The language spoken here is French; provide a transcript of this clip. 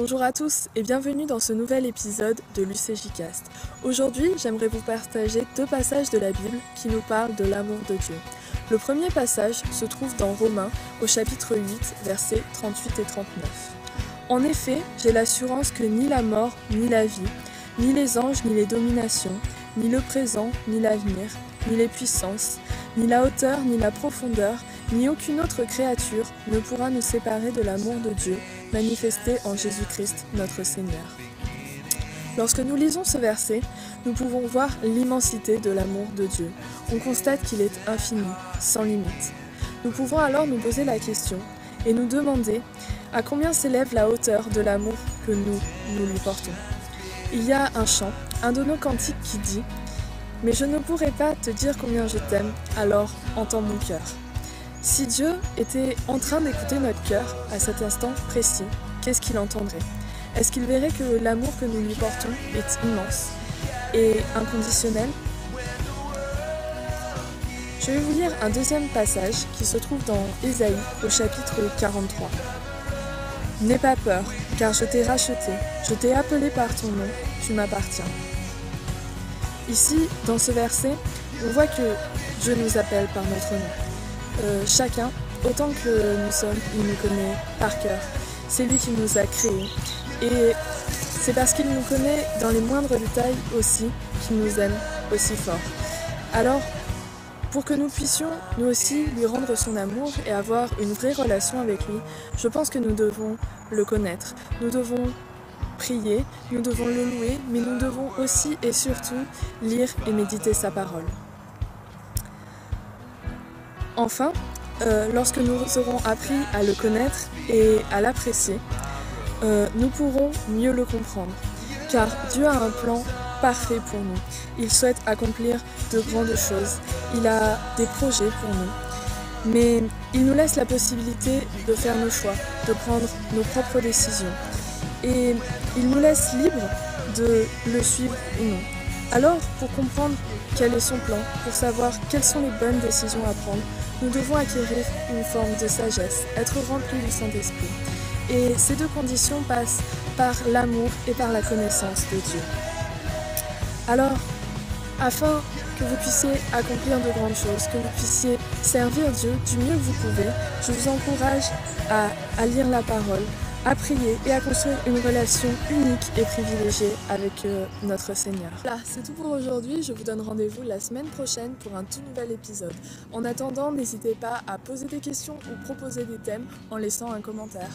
Bonjour à tous et bienvenue dans ce nouvel épisode de l'UCJcast. Aujourd'hui, j'aimerais vous partager deux passages de la Bible qui nous parlent de l'amour de Dieu. Le premier passage se trouve dans Romains au chapitre 8, versets 38 et 39. En effet, j'ai l'assurance que ni la mort, ni la vie, ni les anges, ni les dominations, ni le présent, ni l'avenir, ni les puissances, ni la hauteur, ni la profondeur, ni aucune autre créature ne pourra nous séparer de l'amour de Dieu manifesté en Jésus-Christ notre Seigneur. Lorsque nous lisons ce verset, nous pouvons voir l'immensité de l'amour de Dieu. On constate qu'il est infini, sans limite. Nous pouvons alors nous poser la question et nous demander à combien s'élève la hauteur de l'amour que nous lui portons. Il y a un chant, un de nos cantiques qui dit « Mais je ne pourrai pas te dire combien je t'aime, alors entends mon cœur ». Si Dieu était en train d'écouter notre cœur à cet instant précis, qu'est-ce qu'il entendrait? Est-ce qu'il verrait que l'amour que nous lui portons est immense et inconditionnel? Je vais vous lire un deuxième passage qui se trouve dans Ésaïe au chapitre 43. « N'aie pas peur, car je t'ai racheté, je t'ai appelé par ton nom, tu m'appartiens. » Ici, dans ce verset, on voit que Dieu nous appelle par notre nom. Chacun, autant que nous sommes, il nous connaît par cœur. C'est lui qui nous a créés. Et c'est parce qu'il nous connaît dans les moindres détails aussi qu'il nous aime aussi fort. Alors, pour que nous puissions nous aussi lui rendre son amour et avoir une vraie relation avec lui, je pense que nous devons le connaître. Nous devons prier, nous devons le louer, mais nous devons aussi et surtout lire et méditer sa parole. Enfin, lorsque nous aurons appris à le connaître et à l'apprécier, nous pourrons mieux le comprendre. Car Dieu a un plan parfait pour nous. Il souhaite accomplir de grandes choses. Il a des projets pour nous. Mais il nous laisse la possibilité de faire nos choix, de prendre nos propres décisions. Et il nous laisse libres de le suivre ou non. Alors, pour comprendre quel est son plan, pour savoir quelles sont les bonnes décisions à prendre, nous devons acquérir une forme de sagesse, être remplis du Saint-Esprit. Et ces deux conditions passent par l'amour et par la connaissance de Dieu. Alors, afin que vous puissiez accomplir de grandes choses, que vous puissiez servir Dieu du mieux que vous pouvez, je vous encourage à lire la parole, à prier et à construire une relation unique et privilégiée avec notre Seigneur. Voilà, c'est tout pour aujourd'hui. Je vous donne rendez-vous la semaine prochaine pour un tout nouvel épisode. En attendant, n'hésitez pas à poser des questions ou proposer des thèmes en laissant un commentaire.